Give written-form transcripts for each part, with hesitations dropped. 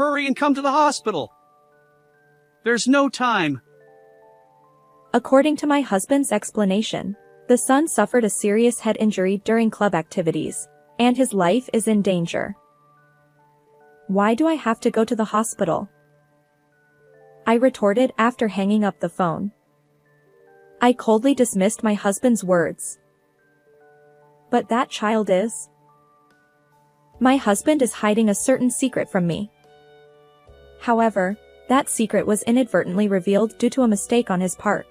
Hurry and come to the hospital. There's no time. According to my husband's explanation, the son suffered a serious head injury during club activities, and his life is in danger. Why do I have to go to the hospital? I retorted after hanging up the phone. I coldly dismissed my husband's words. But that child is. My husband is hiding a certain secret from me. However, that secret was inadvertently revealed due to a mistake on his part.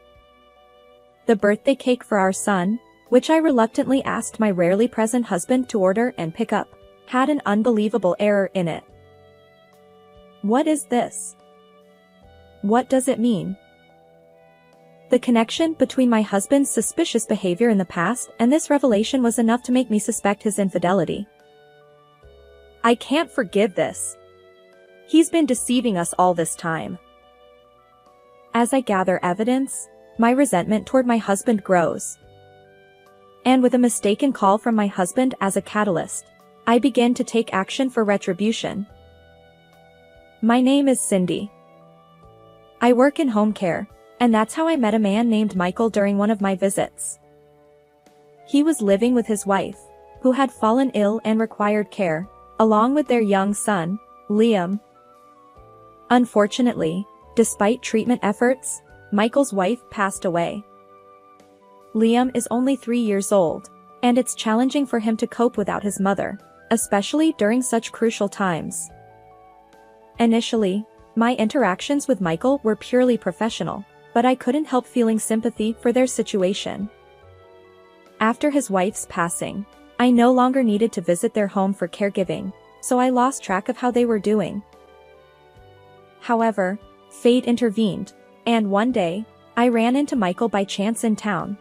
The birthday cake for our son, which I reluctantly asked my rarely present husband to order and pick up, had an unbelievable error in it. What is this? What does it mean? The connection between my husband's suspicious behavior in the past and this revelation was enough to make me suspect his infidelity. I can't forgive this. He's been deceiving us all this time. As I gather evidence, my resentment toward my husband grows. And with a mistaken call from my husband as a catalyst, I begin to take action for retribution. My name is Cindy. I work in home care, and that's how I met a man named Michael during one of my visits. He was living with his wife, who had fallen ill and required care, along with their young son, Liam. Unfortunately, despite treatment efforts, Michael's wife passed away. Liam is only 3 years old, and it's challenging for him to cope without his mother, especially during such crucial times. Initially, my interactions with Michael were purely professional, but I couldn't help feeling sympathy for their situation. After his wife's passing, I no longer needed to visit their home for caregiving, so I lost track of how they were doing. However, fate intervened, and one day, I ran into Michael by chance in town.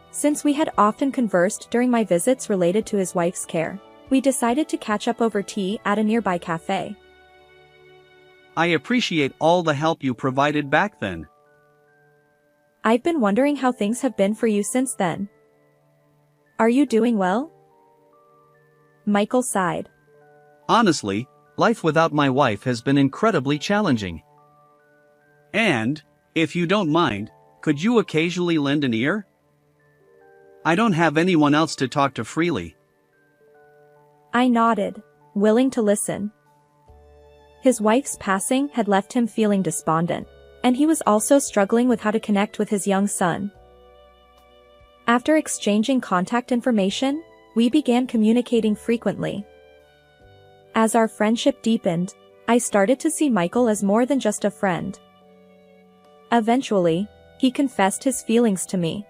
Since we had often conversed during my visits related to his wife's care, we decided to catch up over tea at a nearby cafe. I appreciate all the help you provided back then. I've been wondering how things have been for you since then. Are you doing well? Michael sighed. Honestly, life without my wife has been incredibly challenging. And, if you don't mind, could you occasionally lend an ear? I don't have anyone else to talk to freely. I nodded, willing to listen. His wife's passing had left him feeling despondent, and he was also struggling with how to connect with his young son. After exchanging contact information, we began communicating frequently. As our friendship deepened, I started to see Michael as more than just a friend. Eventually, he confessed his feelings to me.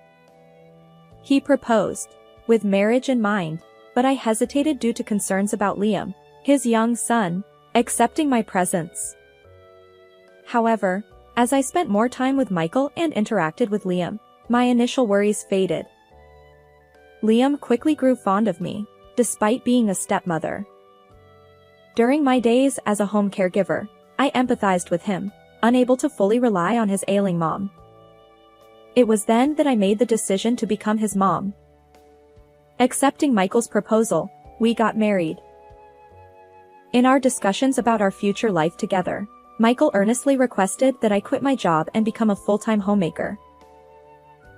He proposed, with marriage in mind, but I hesitated due to concerns about Liam, his young son, accepting my presence. However, as I spent more time with Michael and interacted with Liam, my initial worries faded. Liam quickly grew fond of me, despite being a stepmother. During my days as a home caregiver, I empathized with him, unable to fully rely on his ailing mom. It was then that I made the decision to become his mom. Accepting Michael's proposal, we got married. In our discussions about our future life together, Michael earnestly requested that I quit my job and become a full-time homemaker.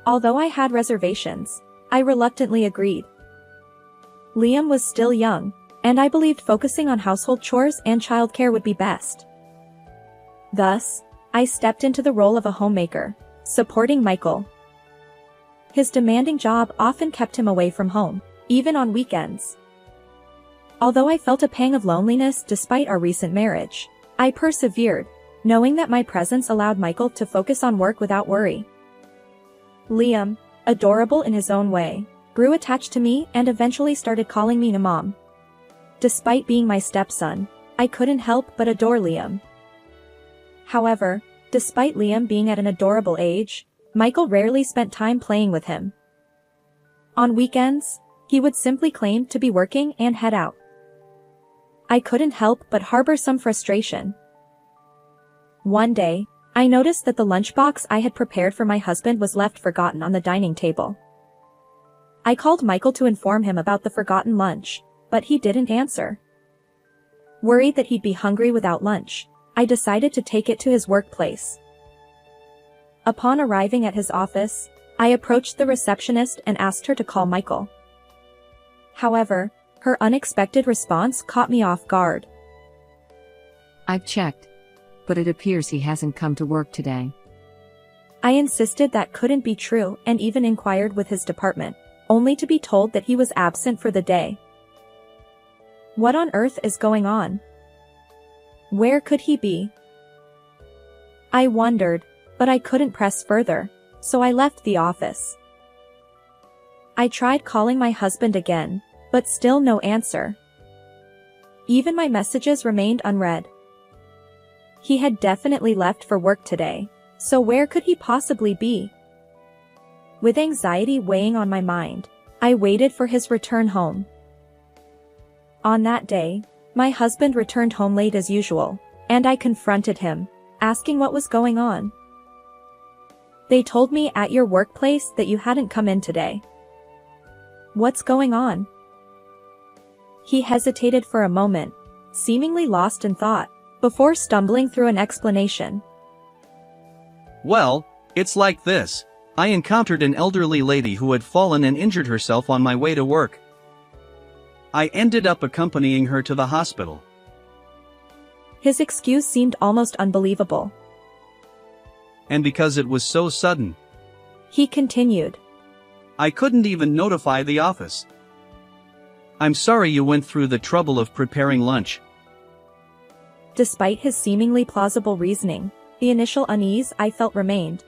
Although I had reservations, I reluctantly agreed. Liam was still young, and I believed focusing on household chores and childcare would be best. Thus, I stepped into the role of a homemaker, supporting Michael. His demanding job often kept him away from home, even on weekends. Although I felt a pang of loneliness despite our recent marriage, I persevered, knowing that my presence allowed Michael to focus on work without worry. Liam, adorable in his own way, grew attached to me and eventually started calling me Mom. Despite being my stepson, I couldn't help but adore Liam. However, despite Liam being at an adorable age, Michael rarely spent time playing with him. On weekends, he would simply claim to be working and head out. I couldn't help but harbor some frustration. One day, I noticed that the lunchbox I had prepared for my husband was left forgotten on the dining table. I called Michael to inform him about the forgotten lunch, but he didn't answer. Worried that he'd be hungry without lunch, I decided to take it to his workplace. Upon arriving at his office, I approached the receptionist and asked her to call Michael. However, her unexpected response caught me off guard. I've checked, but it appears he hasn't come to work today. I insisted that couldn't be true and even inquired with his department, only to be told that he was absent for the day. What on earth is going on? Where could he be? I wondered, but I couldn't press further, so I left the office. I tried calling my husband again, but still no answer. Even my messages remained unread. He had definitely left for work today, so where could he possibly be? With anxiety weighing on my mind, I waited for his return home. On that day, my husband returned home late as usual, and I confronted him, asking what was going on. They told me at your workplace that you hadn't come in today. What's going on? He hesitated for a moment, seemingly lost in thought, before stumbling through an explanation. Well, it's like this. I encountered an elderly lady who had fallen and injured herself on my way to work. I ended up accompanying her to the hospital. His excuse seemed almost unbelievable. And because it was so sudden, He continued. I couldn't even notify the office. I'm sorry you went through the trouble of preparing lunch. Despite his seemingly plausible reasoning, the initial unease I felt remained.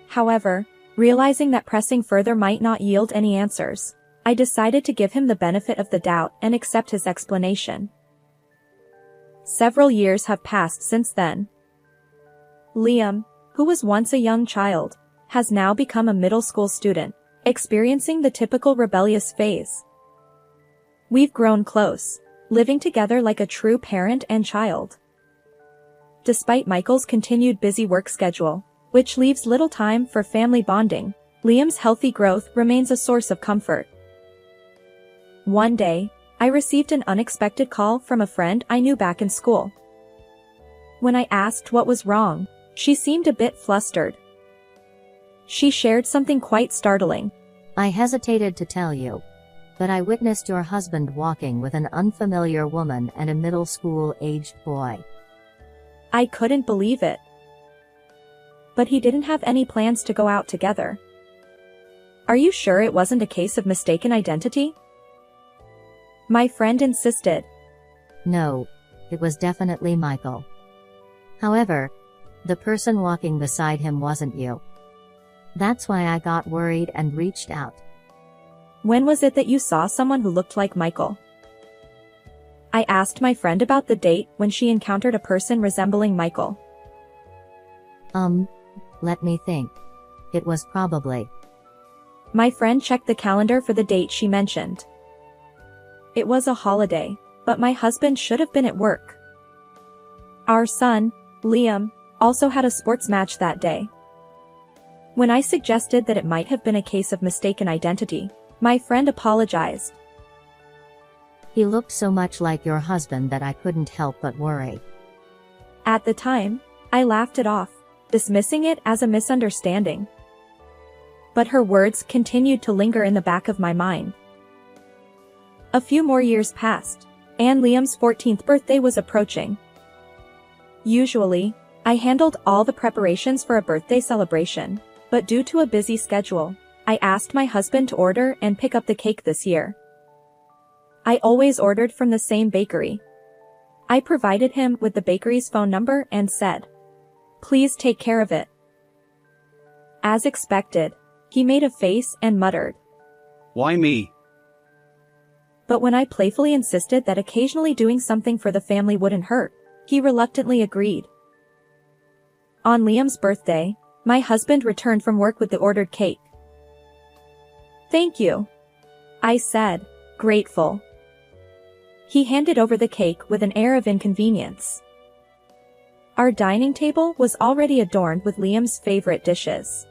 However, realizing that pressing further might not yield any answers, I decided to give him the benefit of the doubt and accept his explanation. Several years have passed since then. Liam, who was once a young child, has now become a middle school student, experiencing the typical rebellious phase. We've grown close, living together like a true parent and child. Despite Michael's continued busy work schedule, which leaves little time for family bonding, Liam's healthy growth remains a source of comfort. One day, I received an unexpected call from a friend I knew back in school. When I asked what was wrong, she seemed a bit flustered. She shared something quite startling. I hesitated to tell you, but I witnessed your husband walking with an unfamiliar woman and a middle school-aged boy. I couldn't believe it. But he didn't have any plans to go out together. Are you sure it wasn't a case of mistaken identity? My friend insisted. No, it was definitely Michael. However, the person walking beside him wasn't you. That's why I got worried and reached out. When was it that you saw someone who looked like Michael? I asked my friend about the date when she encountered a person resembling Michael. Let me think. It was probably. My friend checked the calendar for the date she mentioned. It was a holiday, but my husband should have been at work. Our son, Liam, also had a sports match that day. When I suggested that it might have been a case of mistaken identity, my friend apologized. He looked so much like your husband that I couldn't help but worry. At the time, I laughed it off, dismissing it as a misunderstanding. But her words continued to linger in the back of my mind. A few more years passed, and Liam's 14th birthday was approaching. Usually, I handled all the preparations for a birthday celebration, but due to a busy schedule, I asked my husband to order and pick up the cake this year. I always ordered from the same bakery. I provided him with the bakery's phone number and said, "Please take care of it." As expected, he made a face and muttered, Why me? but when I playfully insisted that occasionally doing something for the family wouldn't hurt, he reluctantly agreed. On Liam's birthday, my husband returned from work with the ordered cake. "Thank you," I said, grateful. He handed over the cake with an air of inconvenience. Our dining table was already adorned with Liam's favorite dishes.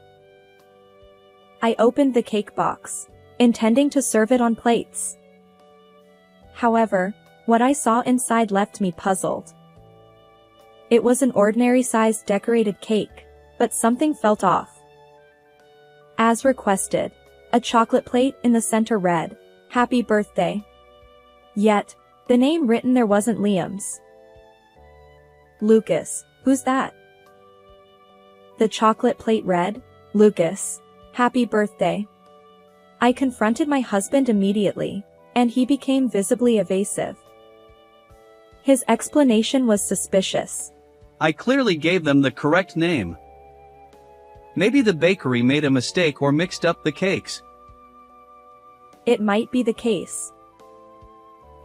I opened the cake box, intending to serve it on plates. However, What I saw inside left me puzzled. It was an ordinary-sized decorated cake, but something felt off. As requested, a chocolate plate in the center read, "Happy birthday." Yet, the name written there wasn't Liam's. "Lucas, who's that?" The chocolate plate read, "Lucas, happy birthday." I confronted my husband immediately, and he became visibly evasive. His explanation was suspicious. I clearly gave them the correct name. Maybe the bakery made a mistake or mixed up the cakes. It might be the case.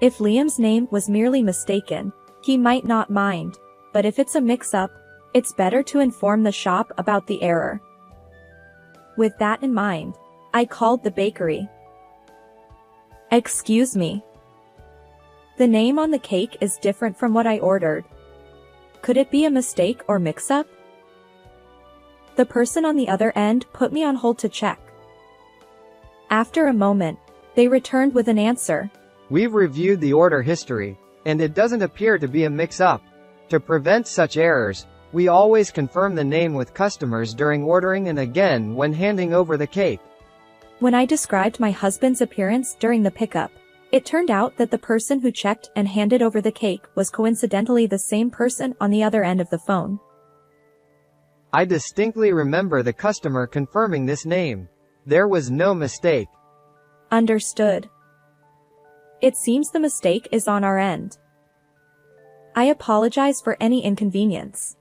If Liam's name was merely mistaken, he might not mind, but if it's a mix-up, it's better to inform the shop about the error. With that in mind, I called the bakery. "Excuse me. The name on the cake is different from what I ordered. Could it be a mistake or mix-up?" The person on the other end put me on hold to check. After a moment, they returned with an answer. We've reviewed the order history, and it doesn't appear to be a mix-up. To prevent such errors, we always confirm the name with customers during ordering and again when handing over the cake. When I described my husband's appearance during the pickup, it turned out that the person who checked and handed over the cake was coincidentally the same person on the other end of the phone. I distinctly remember the customer confirming this name. There was no mistake. Understood. It seems the mistake is on our end. I apologize for any inconvenience.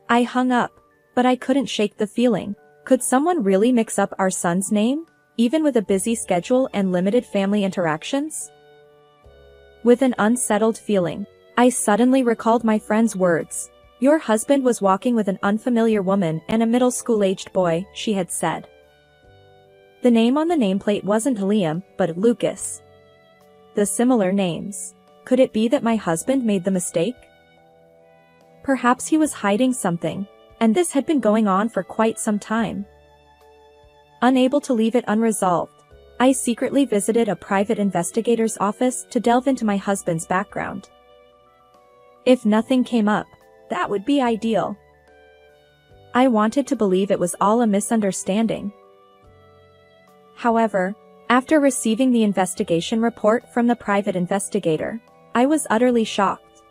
I hung up, but I couldn't shake the feeling. Could someone really mix up our son's name, even with a busy schedule and limited family interactions? With an unsettled feeling, I suddenly recalled my friend's words. "Your husband was walking with an unfamiliar woman and a middle school-aged boy," she had said. The name on the nameplate wasn't Liam, but Lucas. The similar names. Could it be that my husband made the mistake? Perhaps he was hiding something, and this had been going on for quite some time. Unable to leave it unresolved, I secretly visited a private investigator's office to delve into my husband's background. If nothing came up, that would be ideal. I wanted to believe it was all a misunderstanding. However, after receiving the investigation report from the private investigator, I was utterly shocked.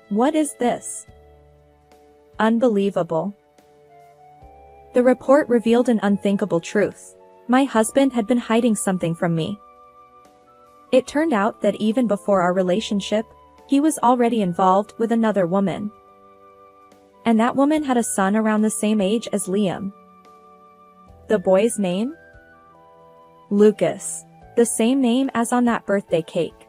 What is this? Unbelievable. The report revealed an unthinkable truth. My husband had been hiding something from me. It turned out that even before our relationship, he was already involved with another woman. And that woman had a son around the same age as Liam. The boy's name? Lucas. The same name as on that birthday cake.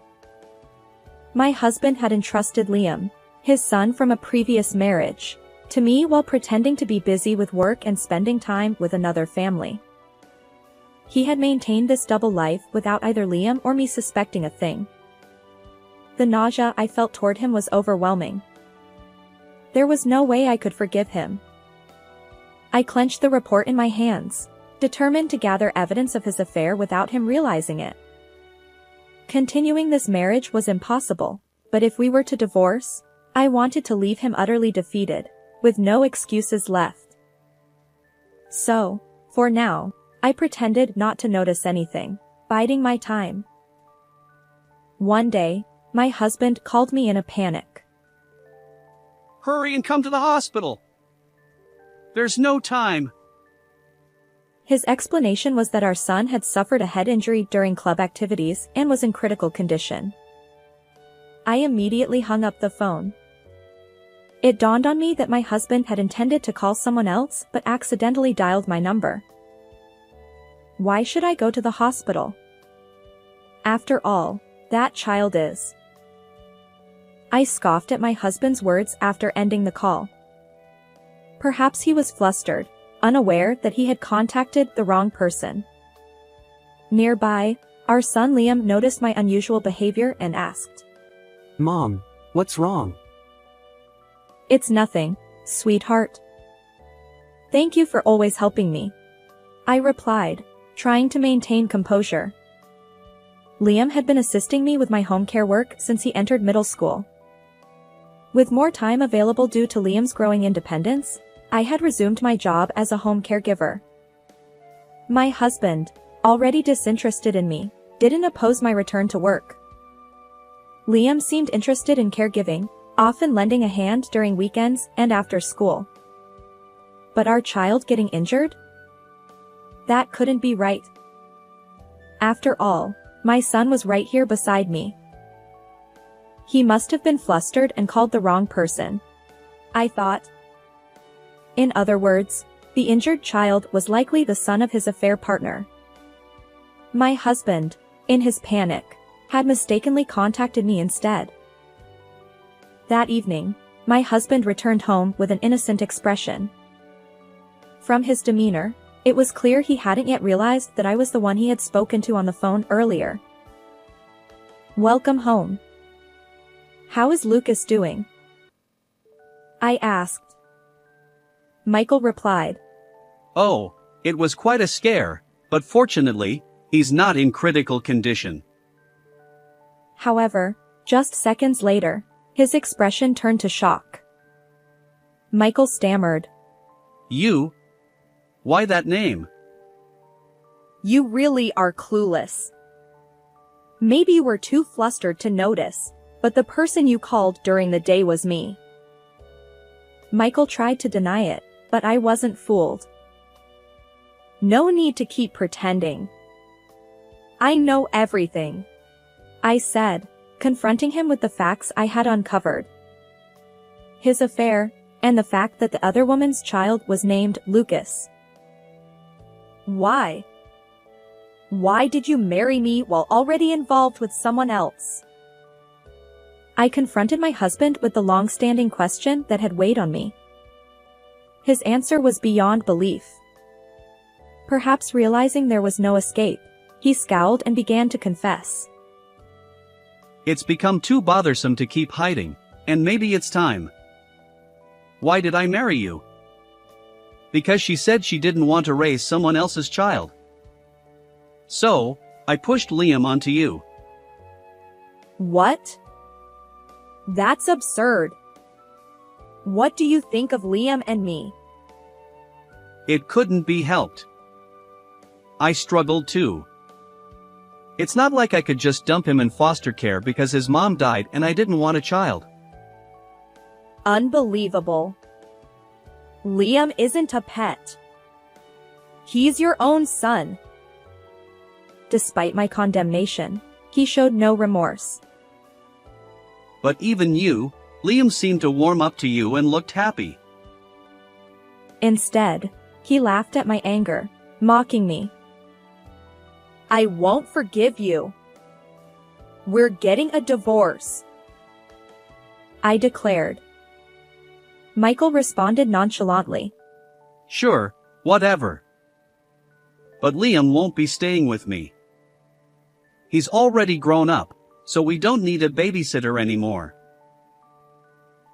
My husband had entrusted Liam, his son from a previous marriage, to me while pretending to be busy with work and spending time with another family. He had maintained this double life without either Liam or me suspecting a thing. The nausea I felt toward him was overwhelming. There was no way I could forgive him. I clenched the report in my hands, determined to gather evidence of his affair without him realizing it. Continuing this marriage was impossible, but if we were to divorce, I wanted to leave him utterly defeated, with no excuses left. So, for now, I pretended not to notice anything, biding my time. One day, my husband called me in a panic. Hurry and come to the hospital. There's no time. His explanation was that our son had suffered a head injury during club activities and was in critical condition. I immediately hung up the phone. It dawned on me that my husband had intended to call someone else but accidentally dialed my number. Why should I go to the hospital? After all, that child is. I scoffed at my husband's words after ending the call. Perhaps he was flustered, unaware that he had contacted the wrong person. Nearby, our son Liam noticed my unusual behavior and asked, "Mom, what's wrong?" "It's nothing, sweetheart. Thank you for always helping me," I replied, trying to maintain composure. Liam had been assisting me with my home care work since he entered middle school. With more time available due to Liam's growing independence, I had resumed my job as a home caregiver. My husband, already disinterested in me, didn't oppose my return to work. Liam seemed interested in caregiving, often lending a hand during weekends and after school. But our child getting injured? That couldn't be right. After all, my son was right here beside me. He must have been flustered and called the wrong person, I thought. In other words, the injured child was likely the son of his affair partner. My husband, in his panic, had mistakenly contacted me instead. That evening, my husband returned home with an innocent expression. From his demeanor, it was clear he hadn't yet realized that I was the one he had spoken to on the phone earlier. "Welcome home. How is Lucas doing?" I asked. Michael replied, "Oh, it was quite a scare, but fortunately, he's not in critical condition." However, just seconds later, his expression turned to shock. Michael stammered, "You? Why that name?" "You really are clueless. Maybe you were too flustered to notice, but the person you called during the day was me." Michael tried to deny it, but I wasn't fooled. "No need to keep pretending. I know everything," I said, confronting him with the facts I had uncovered. His affair, and the fact that the other woman's child was named Lucas. "Why? Why did you marry me while already involved with someone else?" I confronted my husband with the long-standing question that had weighed on me. His answer was beyond belief. Perhaps realizing there was no escape, he scowled and began to confess. "It's become too bothersome to keep hiding, and maybe it's time." "Why did I marry you?" "Because she said she didn't want to raise someone else's child. So, I pushed Liam onto you." "What? That's absurd. What do you think of Liam and me?" It couldn't be helped. I struggled too. It's not like I could just dump him in foster care because his mom died and I didn't want a child. Unbelievable. Liam isn't a pet. He's your own son. Despite my condemnation, he showed no remorse. But even you, Liam seemed to warm up to you and looked happy. Instead, he laughed at my anger, mocking me. "I won't forgive you. We're getting a divorce," I declared. Michael responded nonchalantly. "Sure, whatever. But Liam won't be staying with me. He's already grown up, so we don't need a babysitter anymore."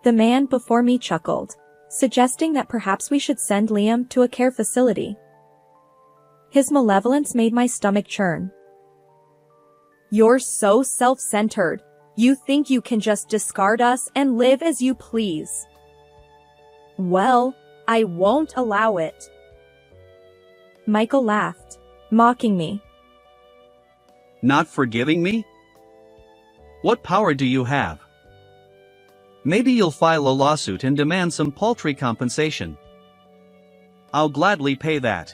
The man before me chuckled, suggesting that perhaps we should send Liam to a care facility. His malevolence made my stomach churn. "You're so self-centered. You think you can just discard us and live as you please. Well, I won't allow it." Michael laughed, mocking me. "Not forgiving me? What power do you have? Maybe you'll file a lawsuit and demand some paltry compensation. I'll gladly pay that."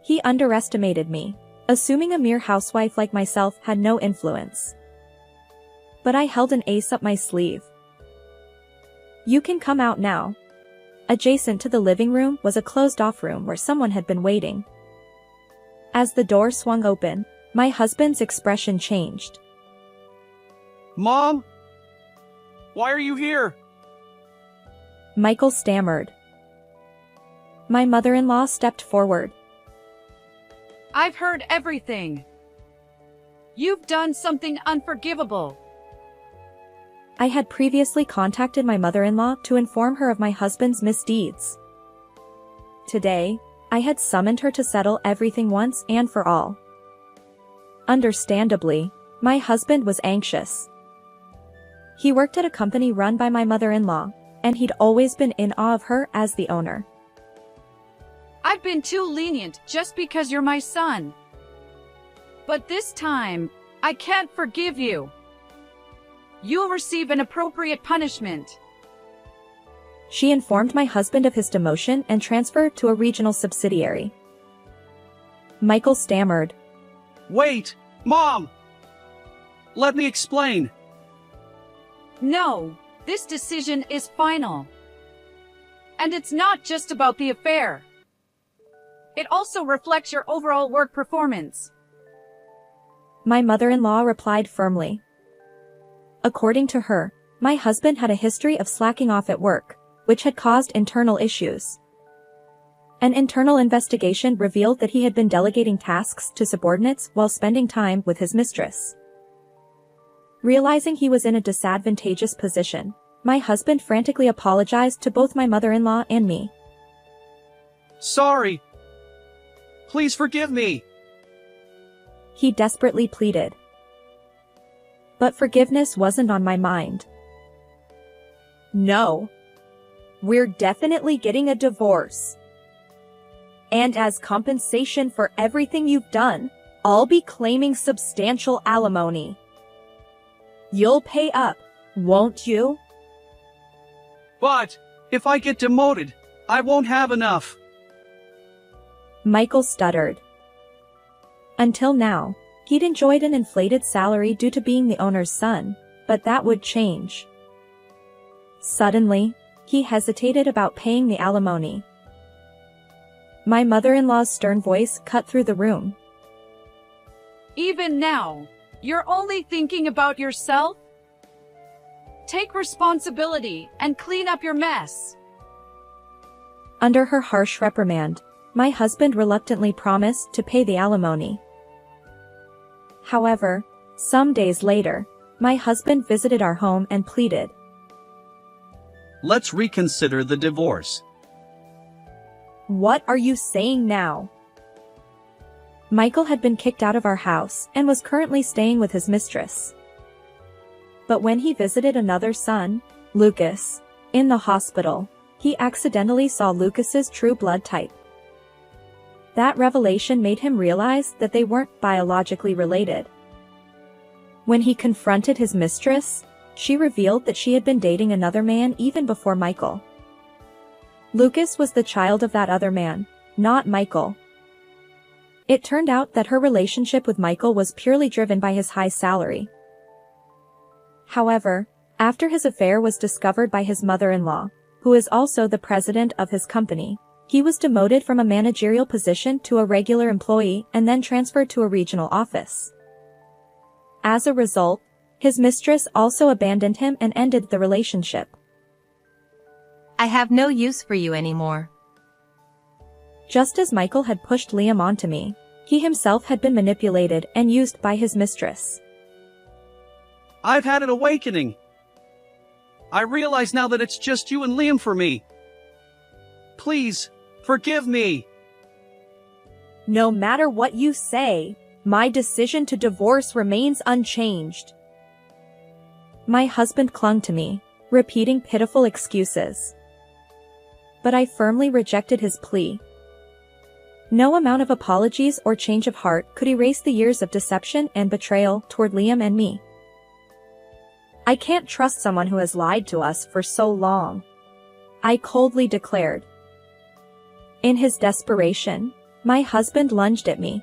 He underestimated me, assuming a mere housewife like myself had no influence. But I held an ace up my sleeve. "You can come out now." Adjacent to the living room was a closed-off room where someone had been waiting. As the door swung open, my husband's expression changed. "Mom? Why are you here?" Michael stammered. My mother-in-law stepped forward. "I've heard everything. You've done something unforgivable." I had previously contacted my mother-in-law to inform her of my husband's misdeeds. Today, I had summoned her to settle everything once and for all. Understandably, my husband was anxious. He worked at a company run by my mother-in-law, and he'd always been in awe of her as the owner. I've been too lenient just because you're my son. But this time, I can't forgive you. You'll receive an appropriate punishment. She informed my husband of his demotion and transfer to a regional subsidiary. Michael stammered. Wait, Mom! Let me explain. No, this decision is final. And it's not just about the affair. It also reflects your overall work performance. My mother-in-law replied firmly. According to her, my husband had a history of slacking off at work, which had caused internal issues. An internal investigation revealed that he had been delegating tasks to subordinates while spending time with his mistress. Realizing he was in a disadvantageous position, my husband frantically apologized to both my mother-in-law and me. Sorry. Please forgive me. He desperately pleaded. But forgiveness wasn't on my mind. No. We're definitely getting a divorce. And as compensation for everything you've done, I'll be claiming substantial alimony. You'll pay up, won't you? But, if I get demoted, I won't have enough. Michael stuttered. Until now, he'd enjoyed an inflated salary due to being the owner's son, but that would change. Suddenly, he hesitated about paying the alimony. My mother-in-law's stern voice cut through the room. Even now, you're only thinking about yourself? Take responsibility and clean up your mess. Under her harsh reprimand, my husband reluctantly promised to pay the alimony. However, some days later, my husband visited our home and pleaded. Let's reconsider the divorce. What are you saying now? Michael had been kicked out of our house and was currently staying with his mistress. But when he visited another son, Lucas, in the hospital, he accidentally saw Lucas's true blood type. That revelation made him realize that they weren't biologically related. When he confronted his mistress, she revealed that she had been dating another man even before Michael. Lucas was the child of that other man, not Michael. It turned out that her relationship with Michael was purely driven by his high salary. However, after his affair was discovered by his mother-in-law, who is also the president of his company, he was demoted from a managerial position to a regular employee and then transferred to a regional office. As a result, his mistress also abandoned him and ended the relationship. I have no use for you anymore. Just as Michael had pushed Liam onto me, he himself had been manipulated and used by his mistress. I've had an awakening. I realize now that it's just you and Liam for me. Please, forgive me. No matter what you say, my decision to divorce remains unchanged. My husband clung to me, repeating pitiful excuses. But I firmly rejected his plea. No amount of apologies or change of heart could erase the years of deception and betrayal toward Liam and me. I can't trust someone who has lied to us for so long, I coldly declared. In his desperation, my husband lunged at me.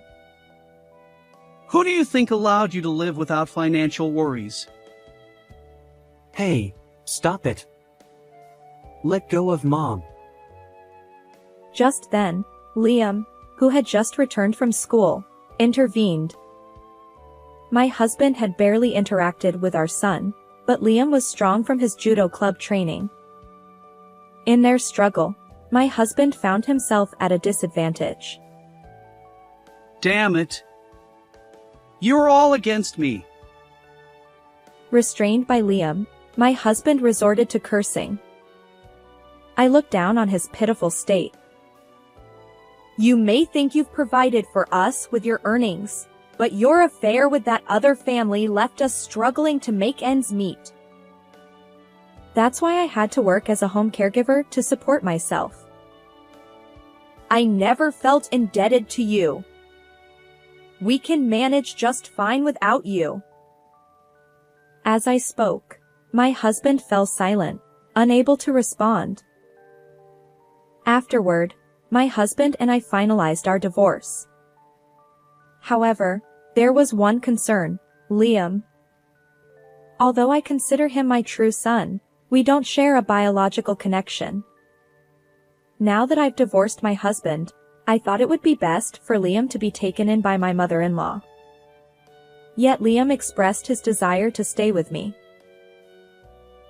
Who do you think allowed you to live without financial worries? Hey, stop it. Let go of Mom. Just then, Liam, who had just returned from school, intervened. My husband had barely interacted with our son, but Liam was strong from his judo club training. In their struggle, my husband found himself at a disadvantage. Damn it. You're all against me. Restrained by Liam, my husband resorted to cursing. I looked down on his pitiful state. You may think you've provided for us with your earnings, but your affair with that other family left us struggling to make ends meet. That's why I had to work as a home caregiver to support myself. I never felt indebted to you. We can manage just fine without you." As I spoke, my husband fell silent, unable to respond. Afterward, my husband and I finalized our divorce. However, there was one concern: Liam. Although I consider him my true son, we don't share a biological connection. Now that I've divorced my husband, I thought it would be best for Liam to be taken in by my mother-in-law. Yet Liam expressed his desire to stay with me.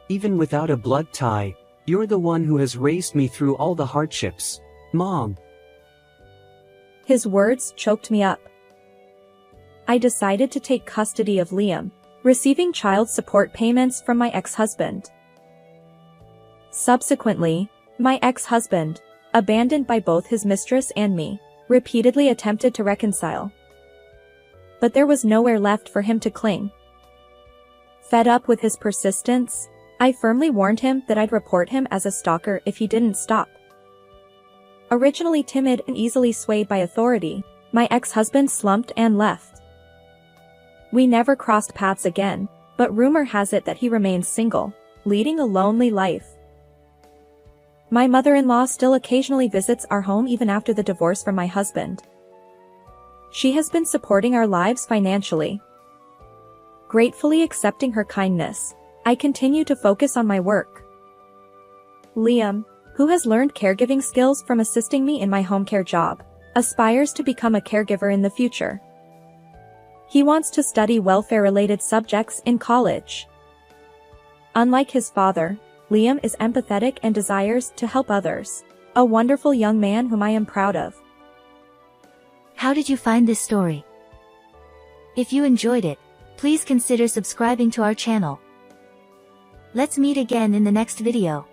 Even without a blood tie, you're the one who has raised me through all the hardships, Mom. His words choked me up. I decided to take custody of Liam, receiving child support payments from my ex-husband. Subsequently, my ex-husband, abandoned by both his mistress and me, repeatedly attempted to reconcile. But there was nowhere left for him to cling. Fed up with his persistence, I firmly warned him that I'd report him as a stalker if he didn't stop. Originally timid and easily swayed by authority, my ex-husband slumped and left. We never crossed paths again, but rumor has it that he remains single, leading a lonely life. My mother-in-law still occasionally visits our home even after the divorce from my husband. She has been supporting our lives financially. Gratefully accepting her kindness, I continue to focus on my work. Liam, who has learned caregiving skills from assisting me in my home care job, aspires to become a caregiver in the future. He wants to study welfare-related subjects in college. Unlike his father, Liam is empathetic and desires to help others. A wonderful young man whom I am proud of. How did you find this story? If you enjoyed it, please consider subscribing to our channel. Let's meet again in the next video.